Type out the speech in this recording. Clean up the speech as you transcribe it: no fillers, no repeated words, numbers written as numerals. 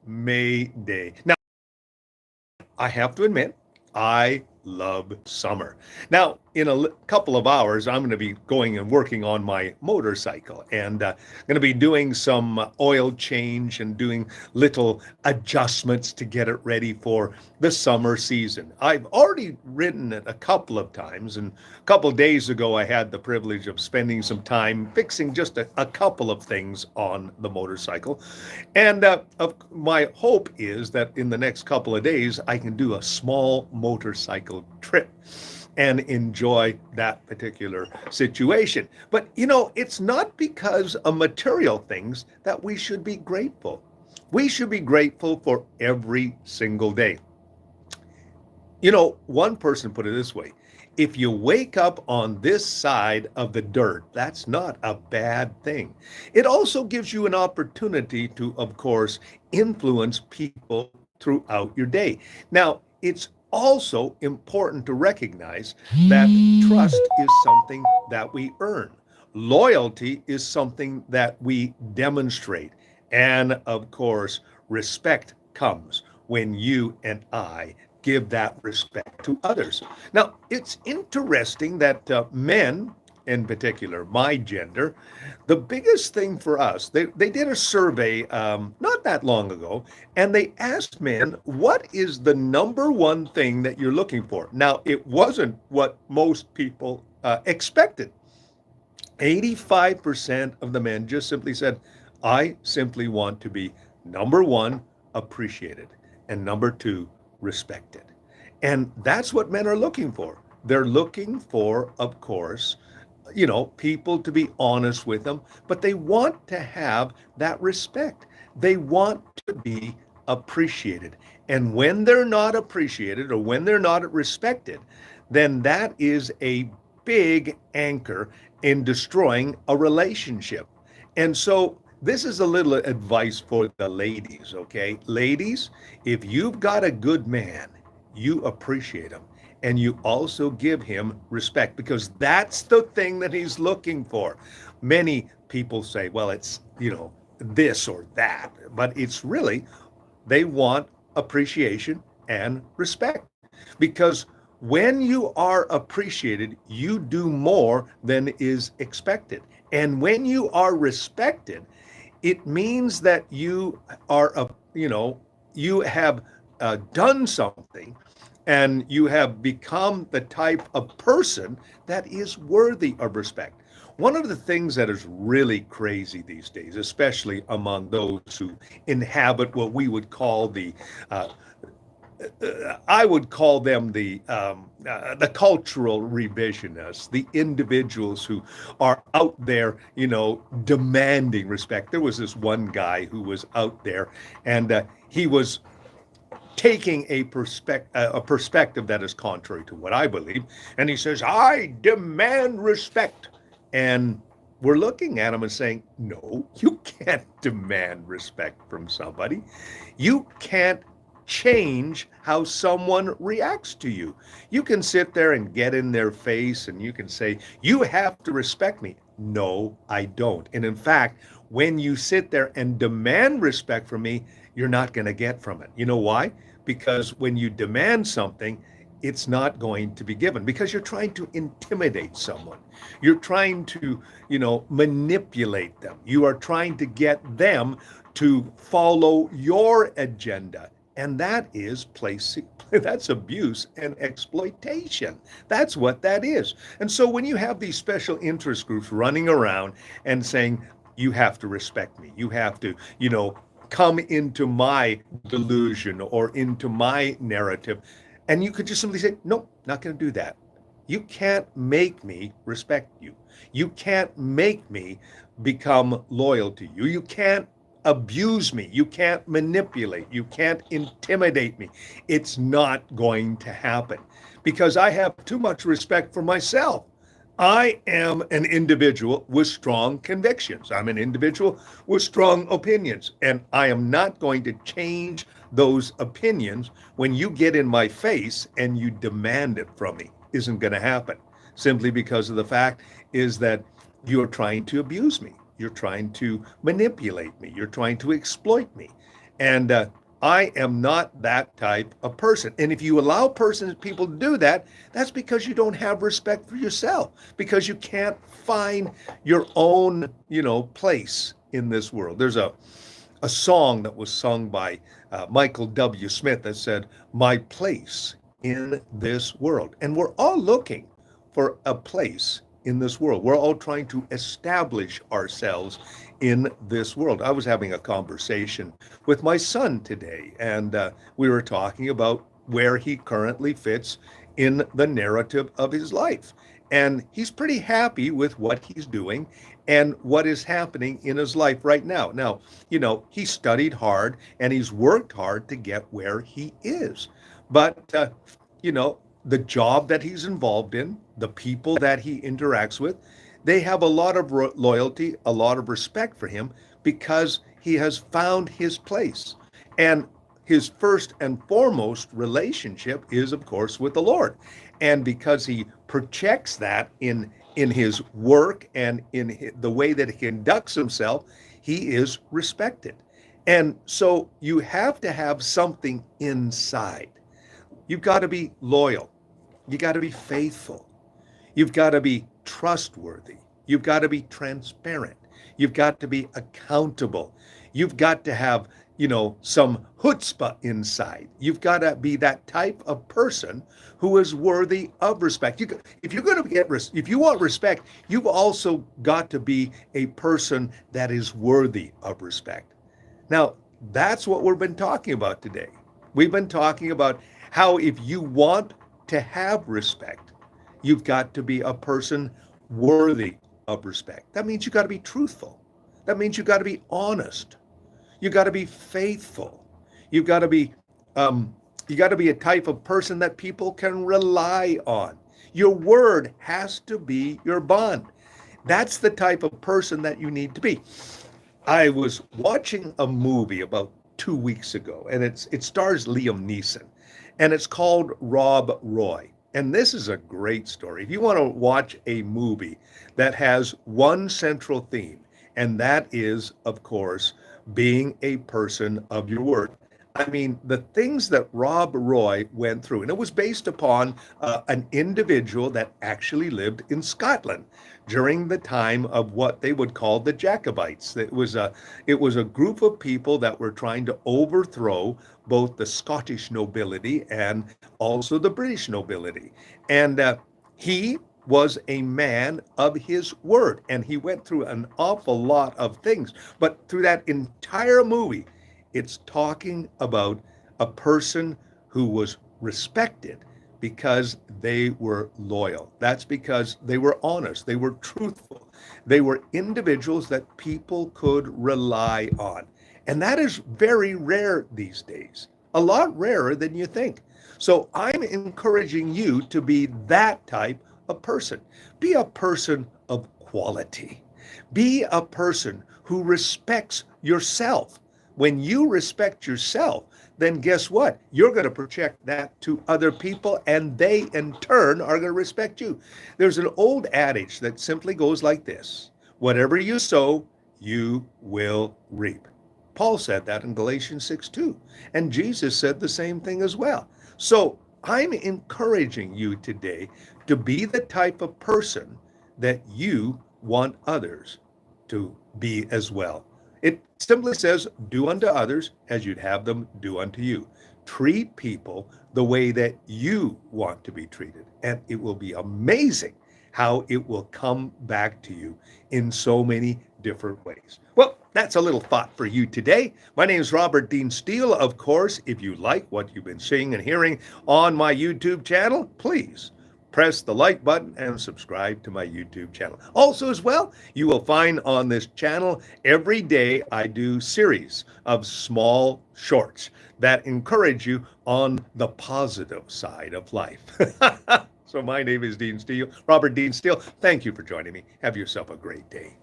May Day. Now, I have to admit, I love summer. Now, in a couple of hours, I'm going to be going and working on my motorcycle and going to be doing some oil change and doing little adjustments to get it ready for the summer season. I've already ridden it a couple of times, and a couple of days ago, I had the privilege of spending some time fixing just a couple of things on the motorcycle. And my hope is that in the next couple of days, I can do a small motorcycle trip and enjoy that particular situation. But it's not because of material things that we should be grateful. We should be grateful for every single day. One person put it this way: if you wake up on this side of the dirt, that's not a bad thing. It also gives you an opportunity to, of course, influence people throughout your day. Now, it's also important to recognize that trust is something that we earn. Loyalty is something that we demonstrate. And of course, respect comes when you and I give that respect to others. Now, it's interesting that men, in particular, my gender, the biggest thing for us, they did a survey not that long ago, and they asked men, what is the number one thing that you're looking for? Now, it wasn't what most people expected. 85% of the men just simply said, I simply want to be number one, appreciated, and number two, respected. And that's what men are looking for. They're looking for, of course, people to be honest with them, but they want to have that respect. They want to be appreciated. And when they're not appreciated or when they're not respected, then that is a big anchor in destroying a relationship. And so this is a little advice for the ladies, okay? Ladies, if you've got a good man, you appreciate him and you also give him respect because that's the thing that he's looking for. Many people say, well, it's, this or that, but it's really, they want appreciation and respect because when you are appreciated, you do more than is expected. And when you are respected, it means that you are, you have done something and you have become the type of person that is worthy of respect. One of the things that is really crazy these days, especially among those who inhabit what we would call I would call them the cultural revisionists, the individuals who are out there, demanding respect. There was this one guy who was out there, and he was taking a perspective that is contrary to what I believe, and he says, "I demand respect," and we're looking at him and saying, "No, you can't demand respect from somebody. You can't change how someone reacts to you. You can sit there and get in their face and you can say, you have to respect me." No, I don't. And in fact, when you sit there and demand respect from me, you're not going to get from it. You know why? Because when you demand something, it's not going to be given because you're trying to intimidate someone. You're trying to, manipulate them. You are trying to get them to follow your agenda. And that is that's abuse and exploitation. That's what that is. And so when you have these special interest groups running around and saying, you have to respect me, you have to, come into my delusion or into my narrative, and you could just simply say, nope, not going to do that. You can't make me respect you. You can't make me become loyal to you. You can't abuse me. You can't manipulate. You can't intimidate me. It's not going to happen because I have too much respect for myself. I am an individual with strong convictions. I'm an individual with strong opinions, and I am not going to change those opinions when you get in my face and you demand it from me. Isn't going to happen simply because of the fact is that you're trying to abuse me. You're trying to manipulate me. You're trying to exploit me. And I am not that type of person. And if you allow people to do that, that's because you don't have respect for yourself, because you can't find your own, place in this world. There's a song that was sung by Michael W. Smith that said, "My place in this world." And we're all looking for a place in this world. We're all trying to establish ourselves in this world. I was having a conversation with my son today, and we were talking about where he currently fits in the narrative of his life. And he's pretty happy with what he's doing and what is happening in his life right now. Now, he studied hard and he's worked hard to get where he is. But, the job that he's involved in, the people that he interacts with, they have a lot of loyalty, a lot of respect for him because he has found his place. And his first and foremost relationship is, of course, with the Lord. And because he projects that in his work and in the way that he conducts himself, he is respected. And so you have to have something inside. You've got to be loyal. You got to be faithful. You've got to be trustworthy. You've got to be transparent. You've got to be accountable. You've got to have, some chutzpah inside. You've got to be that type of person who is worthy of respect. If you're going to if you want respect, you've also got to be a person that is worthy of respect. Now, that's what we've been talking about today. We've been talking about how if you want to have respect, you've got to be a person worthy of respect. That means you got to be truthful. That means you got to be honest. You got to be faithful. You've got to be a type of person that people can rely on. Your word has to be your bond. That's the type of person that you need to be. I was watching a movie about 2 weeks ago, and it stars Liam Neeson, and it's called Rob Roy. And this is a great story. If you want to watch a movie that has one central theme, and that is, of course, being a person of your word. I mean, the things that Rob Roy went through, and it was based upon an individual that actually lived in Scotland during the time of what they would call the Jacobites. It was a group of people that were trying to overthrow both the Scottish nobility and also the British nobility. And he was a man of his word, and he went through an awful lot of things. But through that entire movie, it's talking about a person who was respected because they were loyal. That's because they were honest, they were truthful, they were individuals that people could rely on. And that is very rare these days, a lot rarer than you think. So I'm encouraging you to be that type of person. Be a person of quality. Be a person who respects yourself. When you respect yourself, then guess what? You're going to project that to other people, and they in turn are going to respect you. There's an old adage that simply goes like this: whatever you sow, you will reap. Paul said that in Galatians 6:2, and Jesus said the same thing as well. So I'm encouraging you today to be the type of person that you want others to be as well. It simply says, do unto others as you'd have them do unto you. Treat people the way that you want to be treated. And it will be amazing how it will come back to you in so many different ways. Well, that's a little thought for you today. My name is Robert Dean Steele. Of course, if you like what you've been seeing and hearing on my YouTube channel, please press the like button and subscribe to my YouTube channel. Also, as well, you will find on this channel every day I do series of small shorts that encourage you on the positive side of life. So my name is Dean Steele, Robert Dean Steele. Thank you for joining me. Have yourself a great day.